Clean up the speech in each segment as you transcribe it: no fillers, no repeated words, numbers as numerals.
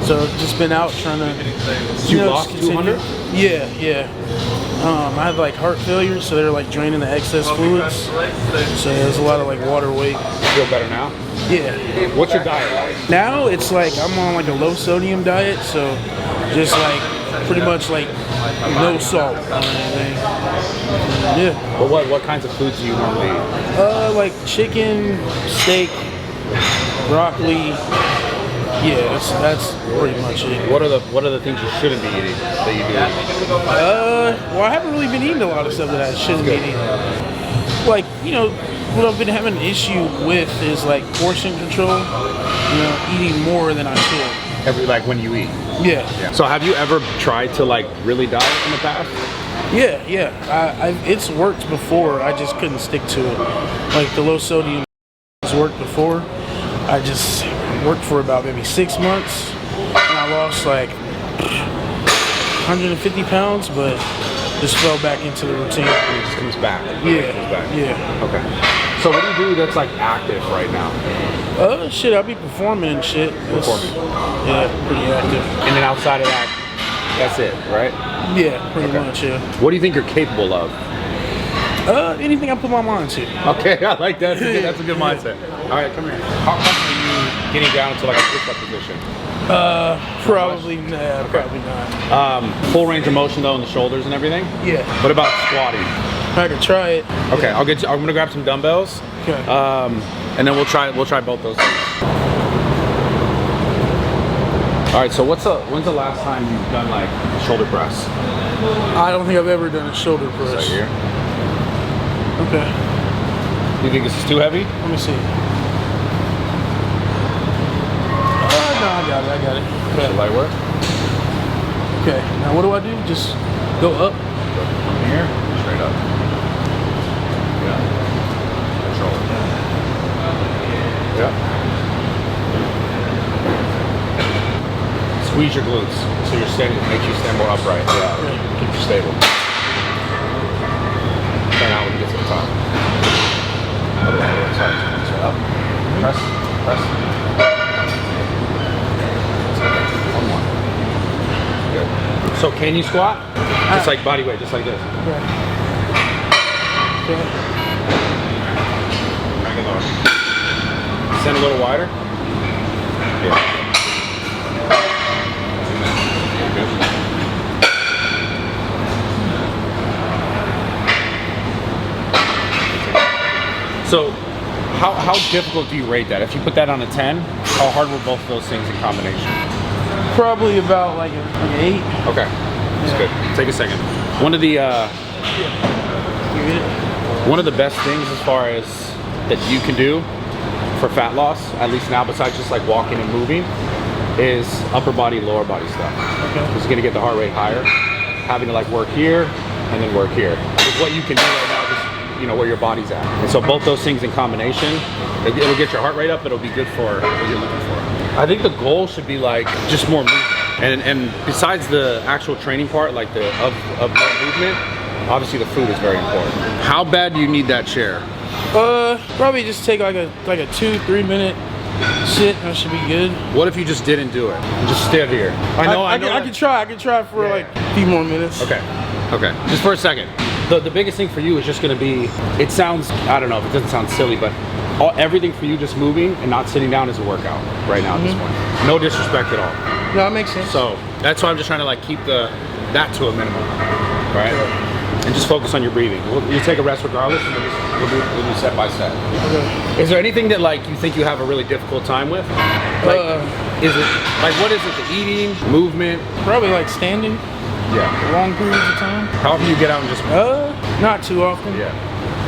So just been out trying to. You lost 200? Yeah. I had like heart failure, so they're like draining the excess fluids. So there's a lot of like water weight. You feel better now? Yeah. What's your diet like? Now it's like I'm on like a low sodium diet, so just like pretty much like no salt on anything. Yeah. But what kinds of foods do you normally eat? Like chicken, steak, broccoli. Yeah, that's pretty much it. What are the things you shouldn't be eating that you do? Well, I haven't really been eating a lot of stuff that I shouldn't be eating. Like, you know, what I've been having an issue with is like portion control. You know, eating more than I should. Like when you eat. Yeah. So have you ever tried to like really diet in the past? Yeah. It's worked before. I just couldn't stick to it. Like the low sodium has worked before. I just worked for about maybe 6 months, and I lost like 150 pounds, but just fell back into the routine. It just comes back. Yeah. Okay. So what do you do that's like active right now? Shit, I'll be performing and shit. Yeah, pretty active. And then outside of that, that's it, right? Yeah, pretty much, yeah. What do you think you're capable of? Anything I put my mind to. Okay, I like that. That's a good mindset. All right, come here. How comfortable are you getting down to like a push-up position? Probably not. Full range of motion though in the shoulders and everything? Yeah. What about squatting? I could try it. Okay, I'm gonna grab some dumbbells. Okay. And then we'll try both those things. All right, so when's the last time you've done like a shoulder press? I don't think I've ever done a shoulder press. Right here. Okay. You think this is too heavy? Let me see. No, I got it. Okay. Light work. Okay, now what do I do? Just go up? From here, straight up. Yeah. Control it. Yeah. Squeeze your glutes so you're standing, makes you stand more upright. Yeah. Okay. Keep you stable. Turn out when you get to the top. Other way, sorry. Straight up. Press. One more. Good. So can you squat? Just like body weight, just like this. Okay. Bring it lower. Send a little wider. Yeah. Good. So, how difficult do you rate that? If you put that on a 10, how hard were both of those things in combination? Probably about like an 8. Okay, that's good. Take a second. One of the best things as far as that you can do for fat loss, at least now, besides just like walking and moving, is upper body, lower body stuff. Okay. It's gonna get the heart rate higher. Having to like work here and then work here. It's what you can do right now. You know, where your body's at. And so both those things in combination, it'll get your heart rate up, it'll be good for what you're looking for. I think the goal should be like just more movement. And besides the actual training part, like of more movement, obviously the food is very important. How bad do you need that chair? Probably just take like a 2-3 minute sit, that should be good. What if you just didn't do it? Just stand here. I could try for like a few more minutes. Okay, just for a second. The biggest thing for you is just going to be, it sounds, I don't know if it doesn't sound silly, but everything for you just moving and not sitting down is a workout right now at this point. No disrespect at all. No, that makes sense. So that's why I'm just trying to like keep that to a minimum, right? And just focus on your breathing. You take a rest regardless, and we'll do step by step. Okay. Is there anything that like you think you have a really difficult time with? Like, is it like what is it? The eating, movement? Probably like standing. Yeah. Long periods of time. How often you get out and just move? Not too often. Yeah.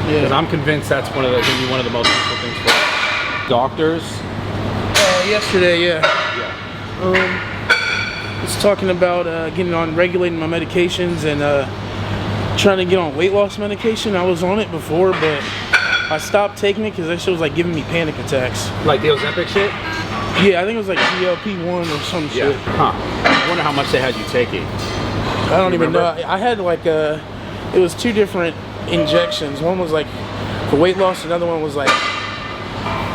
Because I'm convinced that's going to be one of the most useful things for doctors. Yesterday, yeah. Was talking about getting on regulating my medications and trying to get on weight loss medication. I was on it before, but I stopped taking it because that shit was like giving me panic attacks. Like the Ozempic shit? Yeah, I think it was like GLP-1 or some shit. Huh. I wonder how much they had you taking. I don't even know. I had like it was 2 different injections. One was like for weight loss, another one was like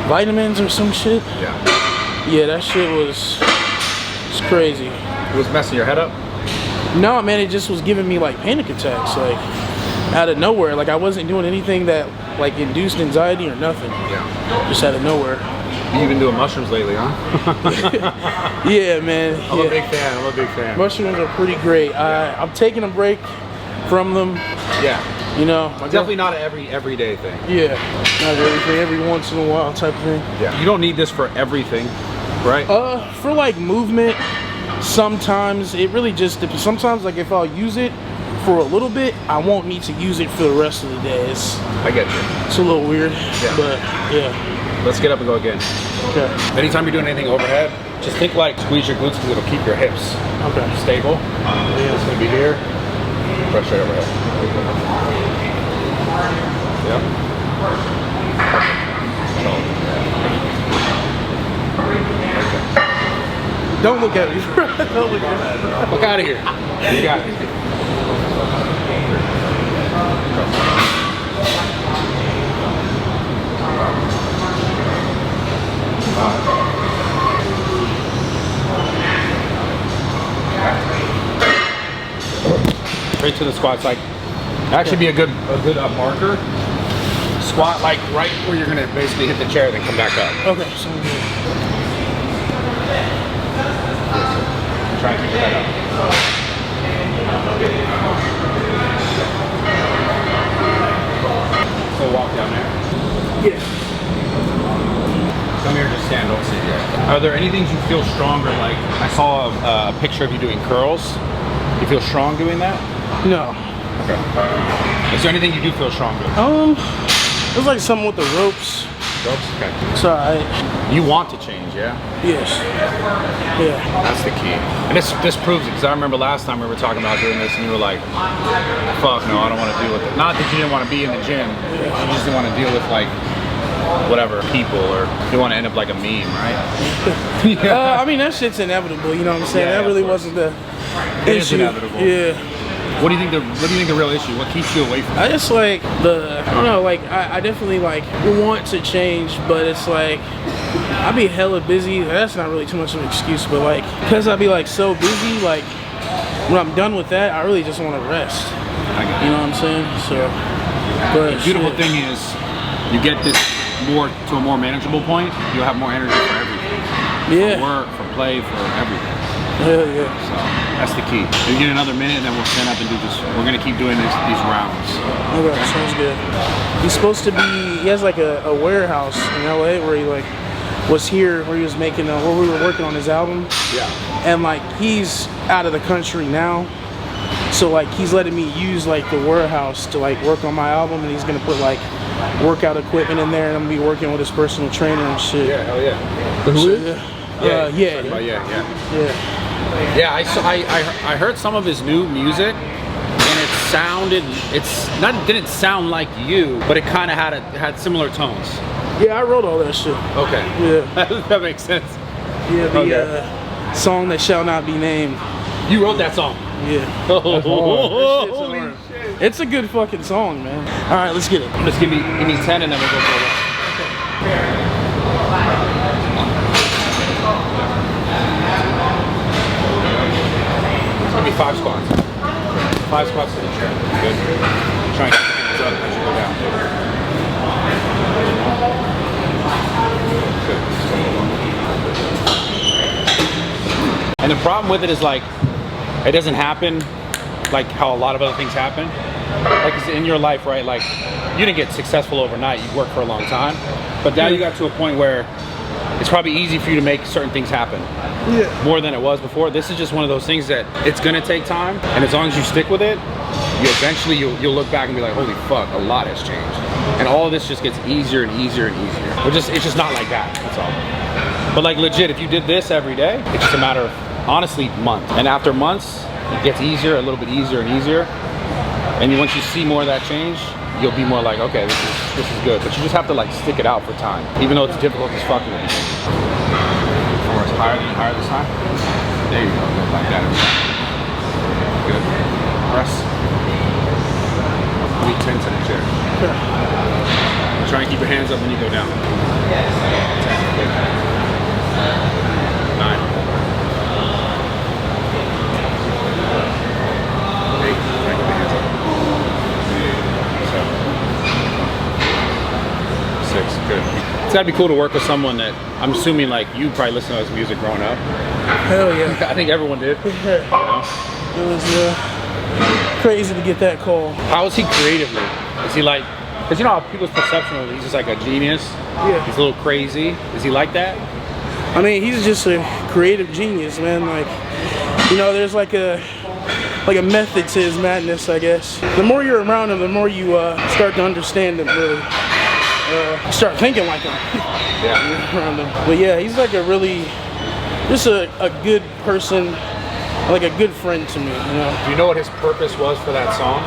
vitamins or some shit. Yeah. Yeah, that shit was crazy. It was messing your head up? No, man, it just was giving me like panic attacks, like out of nowhere. Like I wasn't doing anything that like induced anxiety or nothing. Yeah. Just out of nowhere. You've been doing mushrooms lately, huh? Yeah, man. I'm a big fan. I'm a big fan. Mushrooms are pretty great. I'm taking a break from them. Yeah. You know, Definitely not an everyday thing. Yeah, not everything. Every once in a while type of thing. Yeah. You don't need this for everything, right? For like movement, sometimes it really just depends. Sometimes like if I'll use it for a little bit, I won't need to use it for the rest of the day. I get you. It's a little weird, Yeah. but yeah. Let's get up and go again. Okay. Anytime you're doing anything overhead, just think like squeeze your glutes because it'll keep your hips stable. It's gonna be here. Press straight overhead. Yep. Don't look at me. Don't look at me. Look out of here. You got it. Straight to the squats, like actually be a good marker. Squat like right where you're gonna basically hit the chair, then come back up. Okay, so good. Try and keep your head up. So walk down there. Yeah. Come here, just stand, don't sit here. Are there any things you feel stronger? Like I saw a picture of you doing curls. You feel strong doing that? No. Okay. Is there anything you do feel strong doing? It's like something with the ropes. Ropes? Okay. It's alright. You want to change, yeah? Yes. Yeah. That's the key. And this proves it, because I remember last time we were talking about doing this and you were like, fuck no, I don't want to deal with it. Not that you didn't want to be in the gym, you just didn't want to deal with like whatever people, or you want to end up like a meme, right? I mean that shit's inevitable, you know what I'm saying? Yeah, that really wasn't the It issue. is inevitable. Yeah. What do you think the real issue? What keeps you away from it? I just like I don't know, like I definitely like want to change, but it's like I be hella busy. That's not really too much of an excuse, but like because I be like so busy, like when I'm done with that, I really just want to rest. You know what I'm saying? So, but the beautiful thing is you get this to a more manageable point. You'll have more energy for everything. Yeah. For work, for play, for everything. Hell yeah. So that's the key. We get another minute, and then we'll stand up and do this. We're gonna keep doing these rounds. Okay, sounds good. He's supposed to be. He has like a warehouse in LA where he like was here, where he was making where we were working on his album. Yeah. And like he's out of the country now, so like he's letting me use like the warehouse to like work on my album, and he's gonna put like workout equipment in there, and I'm gonna be working with his personal trainer and shit. Yeah, hell yeah. Who is? Yeah. Yeah. Yeah, I heard some of his new music, and didn't sound like you, but it kind of had similar tones. Yeah, I wrote all that shit. Okay. Yeah. That makes sense. Yeah, the song that shall not be named. You wrote that song? Yeah. Holy shit. It's a good fucking song, man. All right, let's get it. Just give me 10, and then we'll go for a walk. Give me 5 squats. 5 squats to the chair. Good. Try and keep your hands up as you go down. Good. And the problem with it is like, it doesn't happen like how a lot of other things happen. Like it's in your life, right? Like you didn't get successful overnight. You worked for a long time, but now you got to a point where it's probably easy for you to make certain things happen. Yeah. More than it was before. This is just one of those things that it's gonna take time, and as long as you stick with it, you'll look back and be like, holy fuck, a lot has changed. And all of this just gets easier and easier and easier. It's just not like that, that's all. But like legit, if you did this every day, it's just a matter of, honestly, months. And after months, it gets easier, a little bit easier and easier. And once you see more of that change, you'll be more like, okay, this is good. But you just have to like stick it out for time, even though it's difficult as fuck in the beginning. Higher this time. There you go, like that. Good. Press. Be tense in the chair. Try and keep your hands up when you go down. 10. 9. gotta be cool to work with someone that I'm assuming like you probably listened to his music growing up. Hell yeah. I think everyone did. You know? It was crazy to get that call. How is he creatively? Is he like, because you know how people's perception of he's just like a genius? Yeah. He's a little crazy. Is he like that? I mean, he's just a creative genius, man. Like, you know, there's like a method to his madness, I guess. The more you're around him, the more you start to understand him, really. Start thinking like him. Yeah. Around him. But yeah, he's like a really, just a good person, like a good friend to me, you know. Do you know what his purpose was for that song?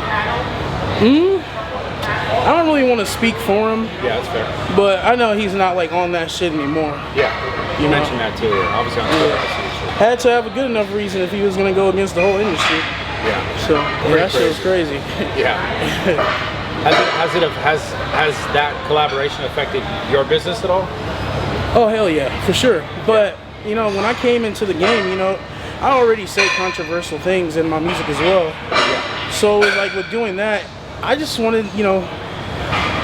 I don't really want to speak for him. Yeah, that's fair. But I know he's not like on that shit anymore. Yeah. You mentioned that too. Obviously on Twitter, I see shit. Had to have a good enough reason if he was gonna go against the whole industry. Yeah. So yeah, that shit was crazy. Yeah. Has that collaboration affected your business at all? Oh hell yeah, for sure. But you know, when I came into the game, you know, I already say controversial things in my music as well. Yeah. So like with doing that, I just wanted, you know,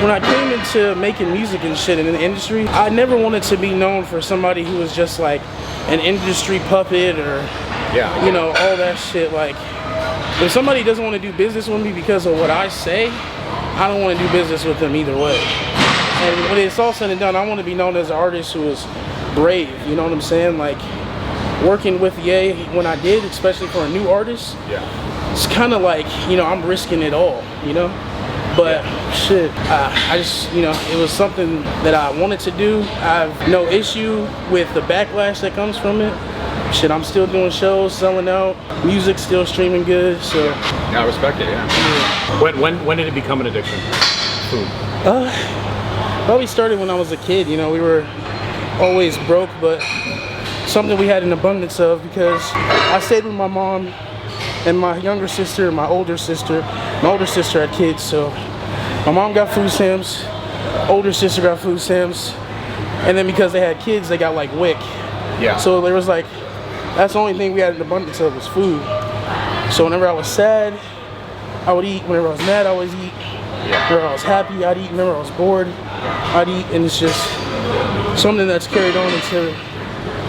when I came into making music and shit in the industry, I never wanted to be known for somebody who was just like an industry puppet or, you know, all that shit. Like, if somebody doesn't want to do business with me because of what I say, I don't want to do business with them either way. And when it's all said and done, I want to be known as an artist who is brave, you know what I'm saying? Like, working with Ye when I did, especially for a new artist, it's kind of like, you know, I'm risking it all, you know? But shit, I just, you know, it was something that I wanted to do. I have no issue with the backlash that comes from it. Shit, I'm still doing shows, selling out, music still streaming good, so. Yeah, I respect it, yeah. When did it become an addiction? Food. Probably started when I was a kid, you know, we were always broke, but something we had an abundance of because I stayed with my mom and my younger sister and my older sister. My older sister had kids, so my mom got food stamps, older sister got food stamps, and then because they had kids, they got like WIC. Yeah. So there was like, that's the only thing we had an abundance of was food. So whenever I was sad, I would eat. Whenever I was mad, I would eat. Whenever I was happy, I'd eat. Whenever I was bored, I'd eat. And it's just something that's carried on into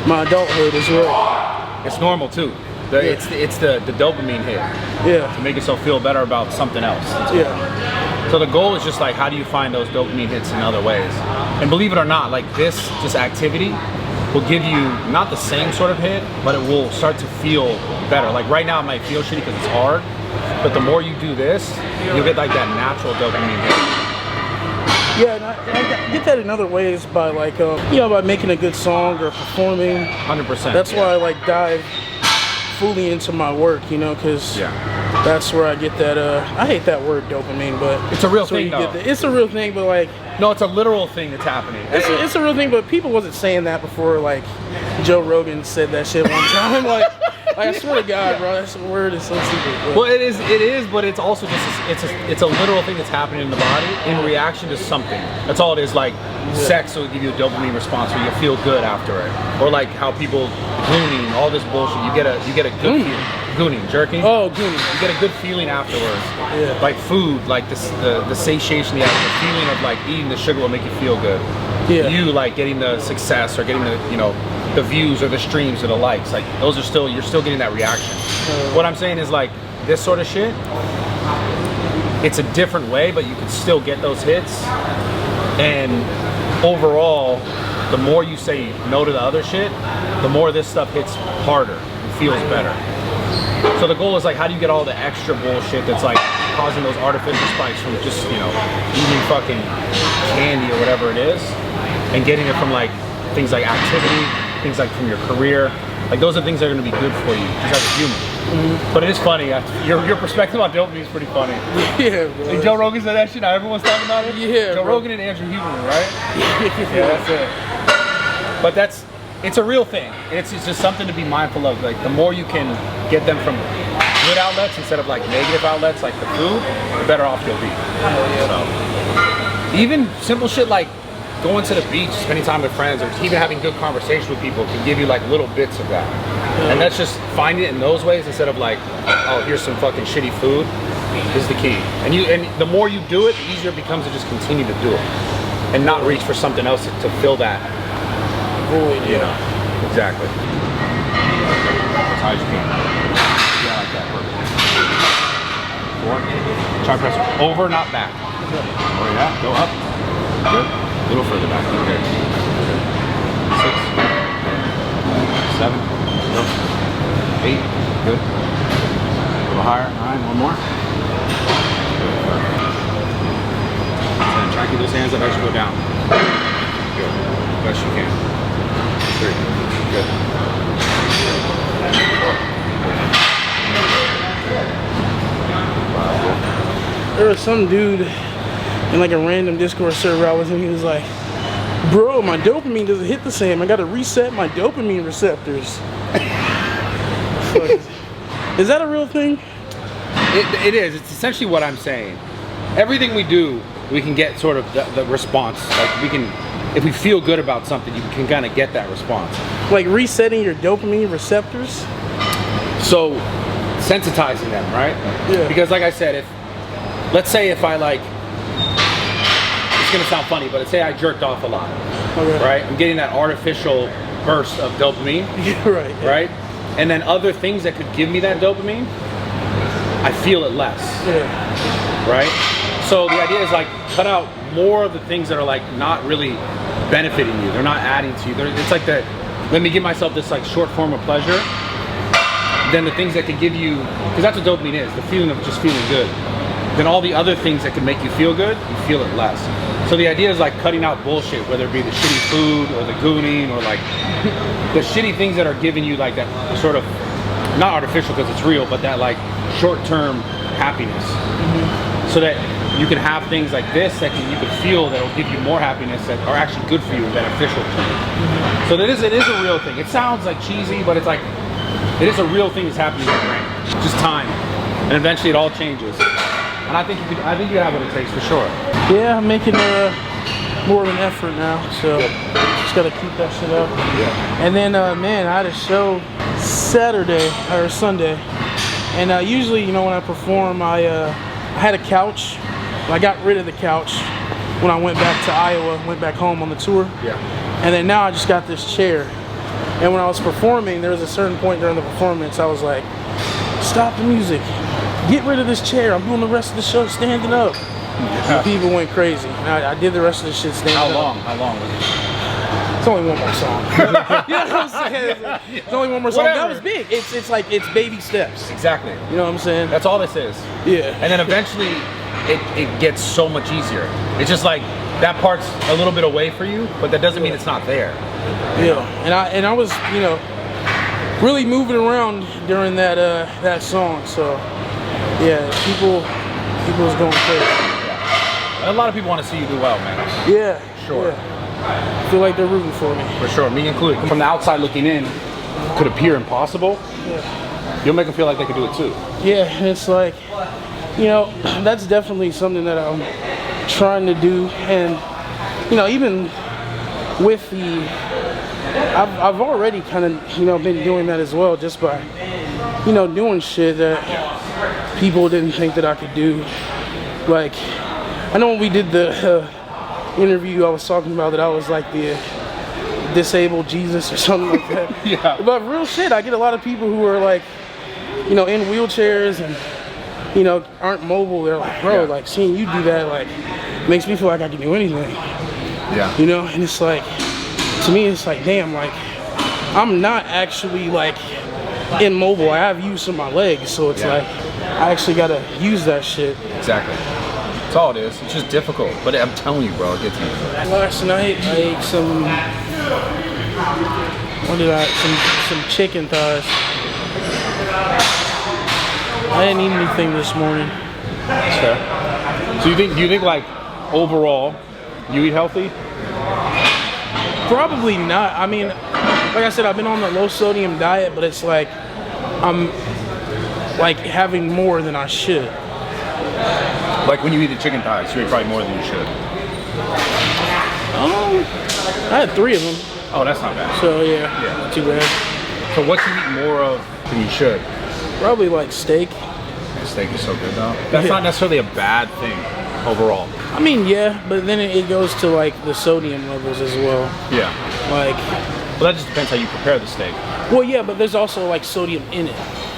my adulthood as well. It's normal too. It's the dopamine hit. Yeah. To make yourself feel better about something else. Yeah. So the goal is just like, how do you find those dopamine hits in other ways? And believe it or not, like this activity will give you not the same sort of hit, but it will start to feel better. Like right now it might feel shitty because it's hard, but the more you do this, you'll get like that natural dopamine hit. Yeah, and I get that in other ways by like, you know, by making a good song or performing. 100%. That's why I like dive fully into my work, you know, because that's where I get that, I hate that word dopamine, but it's a real thing though. It's a real thing, but like, no, it's a literal thing that's happening. It's a real thing, but people wasn't saying that before. Like Joe Rogan said that shit one time. Like I swear to God, bro, that word is so stupid. But. Well, it is, but it's also just it's a literal thing that's happening in the body in reaction to something. That's all it is. Like sex will give you a dopamine response where you feel good after it, or like how people gooning, all this bullshit. You get a good feeling. Gooning, jerking. Oh, gooning. You get a good feeling afterwards. Yeah. Like food, like the satiation, the feeling of like eating the sugar will make you feel good. Yeah. You like getting the success or getting the, you know, the views or the streams or the likes. Like those are still, you're still getting that reaction. What I'm saying is like this sort of shit, it's a different way, but you can still get those hits. And overall, the more you say no to the other shit, the more this stuff hits harder and feels better. So the goal is like, how do you get all the extra bullshit that's like causing those artificial spikes from just, you know, eating fucking candy or whatever it is, and getting it from like things like activity, things like from your career. Like those are things that are going to be good for you just as a human. But it is funny. Your perspective on dopamine is pretty funny. Yeah, bro. Like Joe Rogan said that shit. Now everyone's talking about it. Yeah, Joe Rogan and Andrew Huberman, right? Yeah, that's it. But it's a real thing. It's just something to be mindful of. Like the more you can get them from good outlets instead of like negative outlets like the food, the better off you'll be. So, even simple shit like going to the beach, spending time with friends, or even having good conversation with people can give you like little bits of that. And that's just finding it in those ways instead of like, oh, here's some fucking shitty food, is the key. And the more you do it, the easier it becomes to just continue to do it. and not reach for something else to fill that void. you know. Exactly. As high as you can. Yeah, like that. Perfect. 4. Try press over, not back. Oh yeah, go up. Good. A little further back. Okay. 6. 7. Go. 8. Good. A little higher. 9. One more. 10. Try to keep those hands up as you go down. Good. Best you can. 3. Good. 4. There was some dude in like a random Discord server I was in. He was like, "Bro, my dopamine doesn't hit the same. I got to reset my dopamine receptors." Is that a real thing? It is. It's essentially what I'm saying. Everything we do, we can get sort of the response. Like we can, if we feel good about something, you can kind of get that response. Like resetting your dopamine receptors? So, sensitizing them, right? Yeah. Because like I said, let's say if I like, it's gonna sound funny, but let's say I jerked off a lot, Okay. right? I'm getting that artificial burst of dopamine, Yeah, right. Yeah. right? And then other things that could give me that dopamine, I feel it less, Yeah. right? So the idea is like cut out more of the things that are like not really benefiting you. They're not adding to you. It's like that. Let me give myself this like short form of pleasure. Then the things that could give you, because that's what dopamine is, the feeling of just feeling good. Then all the other things that can make you feel good, you feel it less. So the idea is like cutting out bullshit, whether it be the shitty food or the gooning or like the shitty things that are giving you like that sort of, not artificial because it's real, but that like short-term happiness. So that you can have things like this that you can feel that will give you more happiness that are actually good for you and beneficial to you. So that it is a real thing. It sounds like cheesy, but it's like, it is a real thing that's happening in your brain. It's just time. And eventually it all changes. And I think you have what it takes for sure. Yeah, I'm making more of an effort now, so just gotta keep that shit up. Yeah. And then, man, I had a show Saturday or Sunday, and usually, you know, when I perform, I had a couch. I got rid of the couch when I went back to Iowa, went back home on the tour. Yeah. And then now I just got this chair. And when I was performing, there was a certain point during the performance, I was like, "Stop the music. Get rid of this chair. I'm doing the rest of the show standing up." And people went crazy. And I did the rest of the shit standing up. How long was it? It's only one more song. You know what I'm saying? It's only one more song. Whatever. That was big. It's like, it's baby steps. Exactly. You know what I'm saying? That's all this is. Yeah. And then eventually it gets so much easier. It's just like that part's a little bit away for you, but that doesn't mean it's not there. Yeah. And I was, you know, really moving around during that song. So yeah, people was going crazy. And a lot of people want to see you do well, man. Yeah. Sure. Yeah. I feel like they're rooting for me. For sure, me included. From the outside looking in, could appear impossible. Yeah. You'll make them feel like they can do it too. Yeah, it's like, you know, that's definitely something that I'm trying to do. And, you know, even with I've already kind of, you know, been doing that as well, just by, you know, doing shit that people didn't think that I could do. Like, I know when we did the interview, I was talking about that I was like the disabled Jesus or something like that. Yeah. But real shit, I get a lot of people who are like, you know, in wheelchairs and, you know, aren't mobile. They're like, bro, Yeah. like seeing you do that, like, makes me feel like I can do anything. Yeah. You know, and it's like, to me, it's like, damn, like, I'm not actually like immobile. I have use of my legs, so it's like, I actually gotta use that shit. Exactly. That's all it is. It's just difficult. But I'm telling you, bro, it gets easier. Last night I ate some, what did I, some chicken thighs. I didn't eat anything this morning. Okay. So you think like overall, you eat healthy? Probably not. I mean, like I said, I've been on the low sodium diet, but it's like, I'm like having more than I should. Like when you eat the chicken thighs, you eat probably more than you should. I had 3 of them. Oh, that's not bad. So yeah, not too bad. So what you eat more of than you should? Probably like steak. Steak is so good though. That's not necessarily a bad thing. overall. I mean, yeah, but then it goes to like the sodium levels as well. Yeah. Like, well, that just depends how you prepare the steak. well, yeah, but there's also like sodium in it.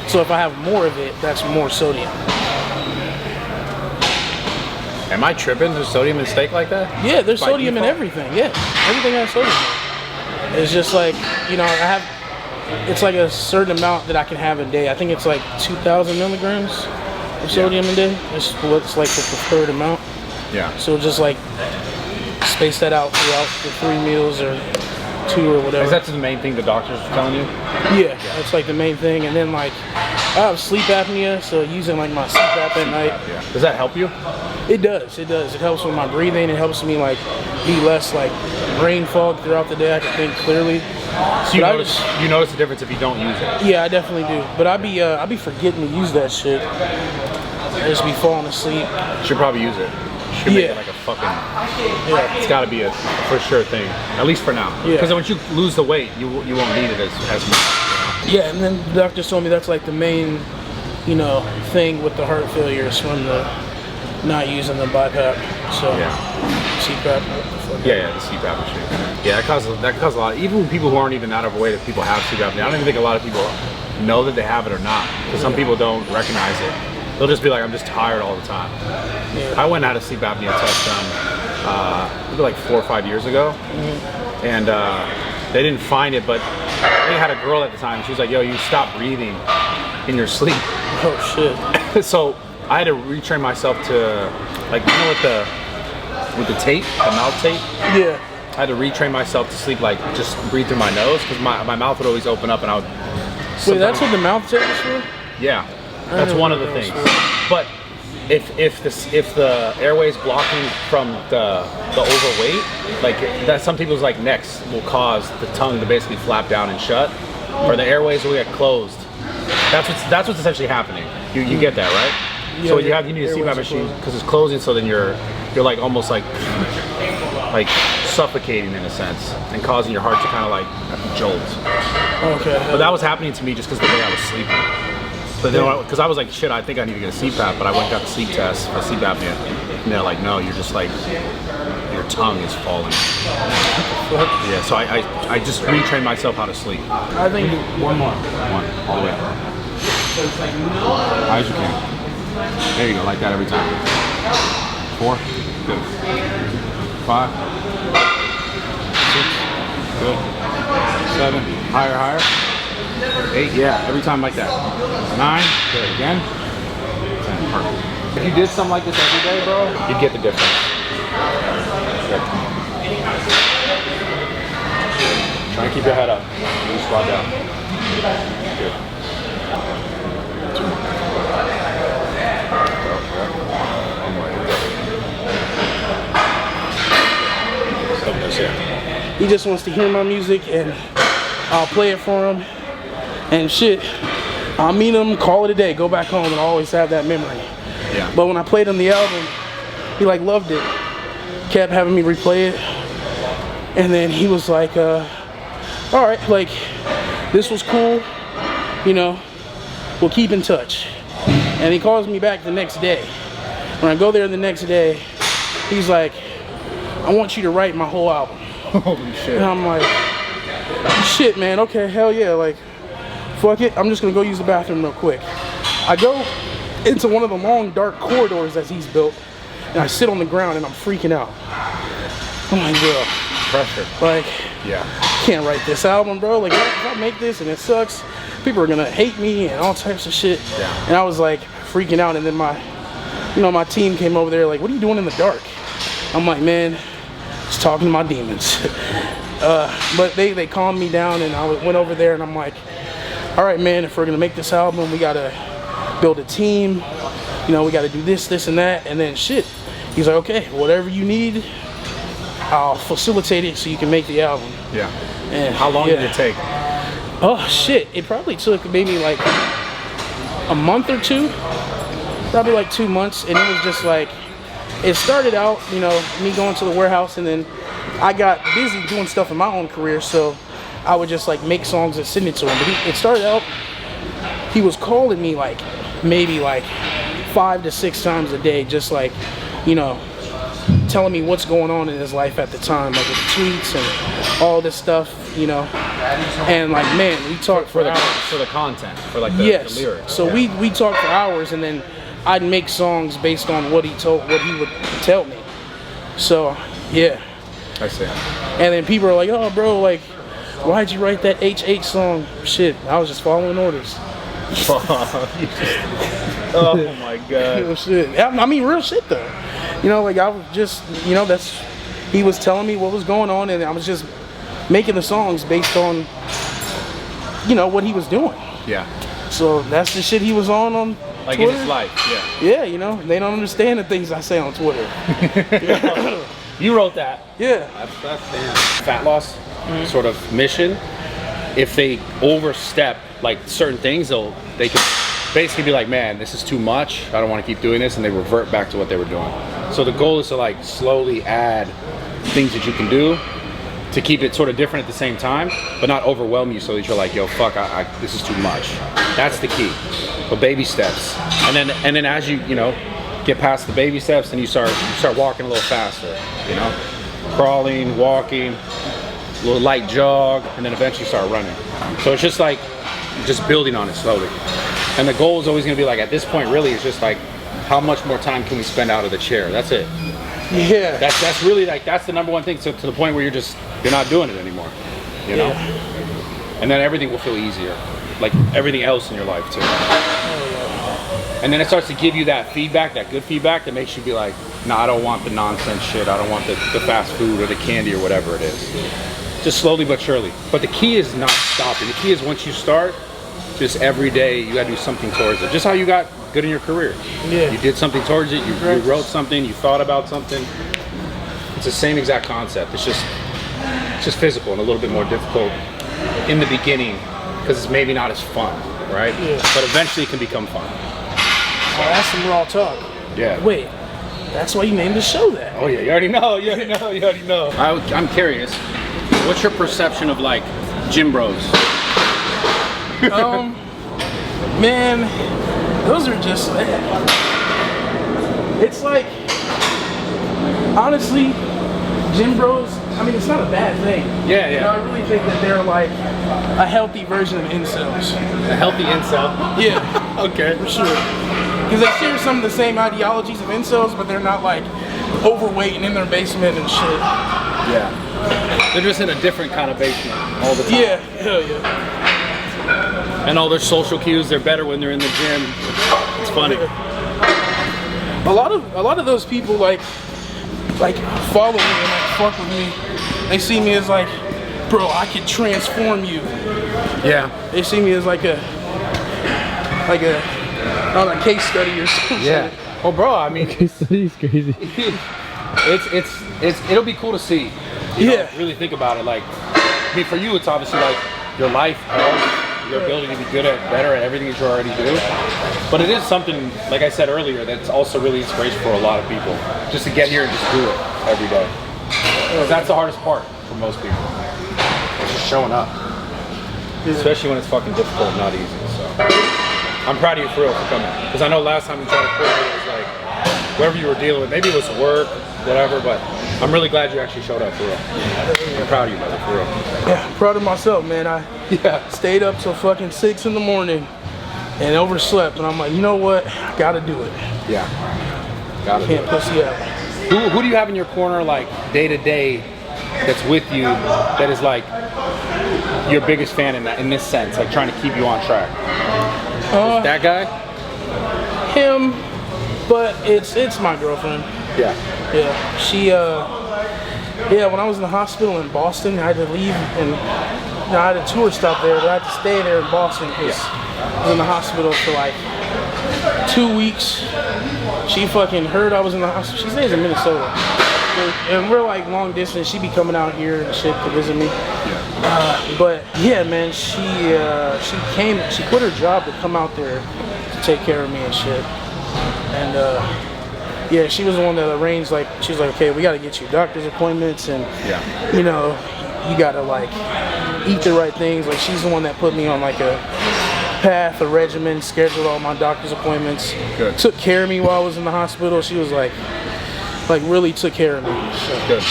So if I have more of it, that's more sodium. Am I tripping? There's sodium in steak like that? Yeah, there's By sodium in default? everything. Yeah, everything has sodium. It's just like, you know, it's like a certain amount that I can have a day. I think it's like 2,000 milligrams of sodium a day. It's what's like the preferred amount. Yeah. So just like space that out throughout the 3 meals or 2 or whatever. Is that the main thing the doctors are telling you? Yeah, that's like the main thing. And then like I have sleep apnea, so using like my CPAP at night. Yeah. Does that help you? It does. It does. It helps with my breathing. It helps me like be less like brain fog throughout the day. I can think clearly. So you notice the difference if you don't use it? Yeah, I definitely do. But I be forgetting to use that shit. I just be falling asleep. Should probably use it. Should make it like a fucking. Yeah. It's got to be a for sure thing, at least for now. Yeah. Because once you lose the weight, you won't need it as much. Yeah, and then the doctor told me that's like the main, you know, thing with the heart failures from the not using the BiPAP. So Yeah. CPAP. Yeah, the CPAP and shit. Yeah, that causes a lot. Even people who aren't even that overweight, if people have CPAP, I don't even think a lot of people know that they have it or not. Because some people don't recognize it. They'll just be like, I'm just tired all the time. Yeah. I went and had a sleep apnea test done maybe like 4 or 5 years ago, and they didn't find it, but they had a girl at the time. She was like, "Yo, you stop breathing in your sleep." Oh shit. So I had to retrain myself to, like, you know, with the tape, the mouth tape. Yeah. I had to retrain myself to sleep, like, just breathe through my nose, because my mouth would always open up, and I would. Wait, that's what the mouth tape is for? Yeah, that's one of the things. But if the airway's blocking from the overweight, like that, some people's like necks will cause the tongue to basically flap down and shut, or the airways will get closed. That's what's essentially happening. You get that, right? Yeah, So what you need a CPAP machine because it's closing, so then you're like almost like suffocating in a sense and causing your heart to kind of like jolt. Okay. But that was happening to me just because the way I was sleeping. But then, because I was like, shit, I think I need to get a CPAP, but I went and got the sleep test for sleep apnea. And they're like, no, you're just like, your tongue is falling. Yeah, so I just retrained myself how to sleep. I think One, all the way up. High as you can. There you go, like that every time. 4, good. 5, 6, good. 7, higher. 8, yeah, every time like that. 9, good, again. 10, perfect. If you did something like this every day, bro, you'd get the difference. Good. Try and keep your head up. You squat down. Good. he just wants to hear my music and I'll play it for him. And shit, I'll meet him, call it a day, go back home, and I'll always have that memory. Yeah. But when I played him the album, he like loved it. Kept having me replay it. And then he was like, all right, like, this was cool, you know, we'll keep in touch. And he calls me back the next day. When I go there the next day, he's like, I want you to write my whole album. Holy shit. And I'm like, shit, man, okay, hell yeah, like, fuck it, I'm just gonna go use the bathroom real quick. I go into one of the long, dark corridors that he's built, and I sit on the ground and I'm freaking out. I'm like, bro. Pressure. Like, yeah. I can't write this album, bro. Like, if I make this and it sucks, people are gonna hate me and all types of shit. Yeah. And I was like freaking out, and then my team came over there like, what are you doing in the dark? I'm like, man, just talking to my demons. But they calmed me down, and I went over there and I'm like, all right, man, if we're gonna make this album, we gotta build a team. You know, we gotta do this, and that, and then shit. He's like, okay, whatever you need, I'll facilitate it so you can make the album. Yeah. And how long did it take? Oh shit, it probably took maybe like a month or 2. Probably like 2 months, and it was just like, it started out, you know, me going to the warehouse, and then I got busy doing stuff in my own career, so I would just like make songs and send it to him. But it started out, he was calling me like maybe like 5 to 6 times a day, just like you know, telling me what's going on in his life at the time, like with the tweets and all this stuff, you know. And like, man, we talked for hours. For the content, for like the lyrics. So we talked for hours, and then I'd make songs based on what he would tell me. So yeah. I see. And then people are like, oh bro, like, why'd you write that H8 song? Shit, I was just following orders. Oh my god. Real shit. I mean, real shit though. You know, like I was just, you know, he was telling me what was going on, and I was just making the songs based on, you know, what he was doing. Yeah. So that's the shit he was on like Twitter. In his life, yeah. Yeah, you know, they don't understand the things I say on Twitter. You wrote that. Yeah. That's damn. Fat loss sort of mission. If they overstep like certain things, they could basically be like, man, this is too much. I don't want to keep doing this, and they revert back to what they were doing. So the goal is to like slowly add things that you can do to keep it sort of different at the same time, but not overwhelm you so that you're like, yo, fuck, this is too much. That's the key. So baby steps, and then as you know, get past the baby steps, and you start walking a little faster. You know, crawling, walking, a little light jog, and then eventually start running. So it's just like just building on it slowly. And the goal is always going to be like, at this point, really, it's just like, how much more time can we spend out of the chair? That's it. Yeah. That's really like, that's the number one thing. So to the point where you're not doing it anymore. You know. Yeah. And then everything will feel easier, like everything else in your life too. And then it starts to give you that feedback, that good feedback that makes you be like, nah, I don't want the nonsense shit. I don't want the fast food or the candy or whatever it is. Just slowly but surely. But the key is not stopping. The key is once you start, just every day you gotta do something towards it. Just how you got good in your career. Yeah. You did something towards it, you wrote something, you thought about something. It's the same exact concept. It's just physical and a little bit more difficult in the beginning because it's maybe not as fun, right? Yeah. But eventually it can become fun. Oh, that's some raw talk. Yeah. Wait, that's why you named the show that. Oh yeah, you already know. I'm curious, what's your perception of like gym bros? Man, those are just, it's like, honestly, gym bros, I mean, it's not a bad thing. Yeah. You know, I really think that they're like a healthy version of incels. A healthy incel? Yeah. Okay. For sure. Because they share some of the same ideologies of incels, but they're not like overweight and in their basement and shit. Yeah. They're just in a different kind of basement all the time. Yeah, hell yeah. And all their social cues, they're better when they're in the gym. It's funny. A lot of those people like follow me and like fuck with me. They see me as like, bro, I could transform you. Yeah. They see me as like a case study or something. Yeah. Oh, bro, I mean, Case study is crazy. it'll be cool to see. You know, really think about it. Like, I mean, for you, it's obviously like your life, health, your ability to be better at everything that you already do. But it is something, like I said earlier, that's also really inspirational for a lot of people. Just to get here and just do it every day. Because that's the hardest part for most people. It's just showing up. Especially when it's fucking difficult and not easy. So I'm proud of you for real for coming. Because I know last time you tried to quit, it was like, whatever you were dealing with, maybe it was work, whatever, but I'm really glad you actually showed up for real. I'm proud of you, brother, for real. Yeah, I'm proud of myself, man. I stayed up till fucking 6 in the morning and overslept, and I'm like, you know what? I gotta do it. Yeah. Gotta Can't pussy out. Who do you have in your corner, like, day to day, that's with you, that is like your biggest fan in this sense, like trying to keep you on track? That guy? Him, but it's my girlfriend. Yeah. Yeah, she, when I was in the hospital in Boston, I had to leave, and I had a tour stop there, but I had to stay there in Boston because I was in the hospital for like 2 weeks. She fucking heard I was in the hospital. She stays in Minnesota, and we're like long distance. She be coming out here and shit to visit me. But yeah, man, she quit her job to come out there to take care of me and shit, and yeah, she was the one that arranged, like, she was like, okay, we gotta get you doctor's appointments, and you know, you gotta like eat the right things. Like, she's the one that put me on like a path, a regimen, scheduled all my doctor's appointments, took care of me while I was in the hospital. She was like, like really took care of me. So. Good.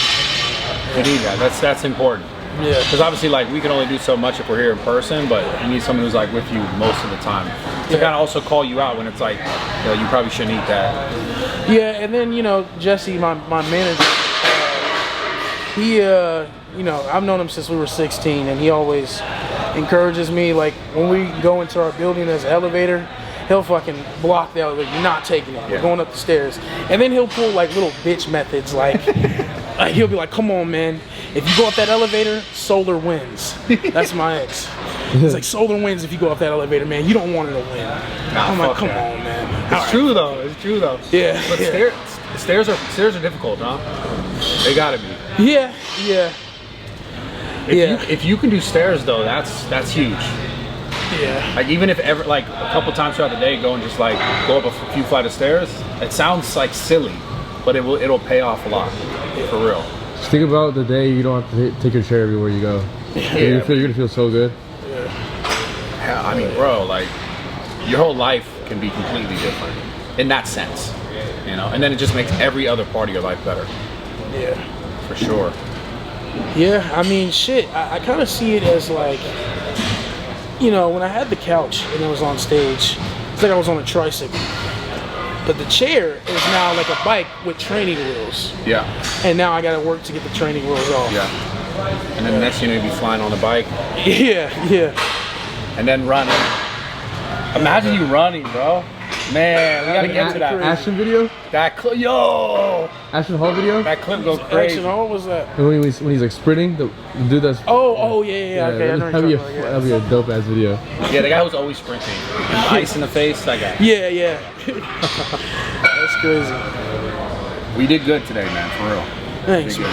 You need that. That's important. Yeah. Because obviously, like, we can only do so much if we're here in person, but you need someone who's like with you most of the time to kind of also call you out when it's like, you probably shouldn't eat that. Yeah, and then Jesse, my manager, he I've known him since we were 16, and he always encourages me. Like when we go into our building, there's an elevator. He'll fucking block the elevator. You're not taking it. We're going up the stairs. And then he'll pull like little bitch methods. Like he'll be like, "Come on, man. If you go up that elevator, solar wins." That's my ex. It's like solar wins if you go up that elevator, man. You don't want it to win. I'm like, come on, man. It's true though. It's true though. Yeah. But stairs are difficult, huh? They gotta be. Yeah. If you can do stairs though, that's huge. Yeah. Like even if ever like a couple times throughout the day, go and just like go up a few flight of stairs. It sounds like silly, but it'll pay off a lot, for real. Just think about the day you don't have to take your chair everywhere you go. You're gonna feel so good. Yeah, I mean, bro, like your whole life can be completely different in that sense, and then it just makes every other part of your life better. Yeah. For sure. Yeah, I mean, shit, I kind of see it as like, when I had the couch and it was on stage, it's like I was on a tricycle. But the chair is now like a bike with training wheels. Yeah. And now I gotta work to get the training wheels off. Yeah. And then next thing you'll be flying on the bike. Yeah. And then running. Imagine you running, bro. Man, we gotta get to that. Ashton video? That clip, yo! Ashton Hall video? That clip goes crazy. Action, what was that? When he's like sprinting, the dude that's... Oh, yeah. Okay, I know that'd be a dope ass video. Yeah, the guy who's always sprinting. Ice in the face, that guy. Yeah. That's crazy. We did good today, man, for real. Thanks, man.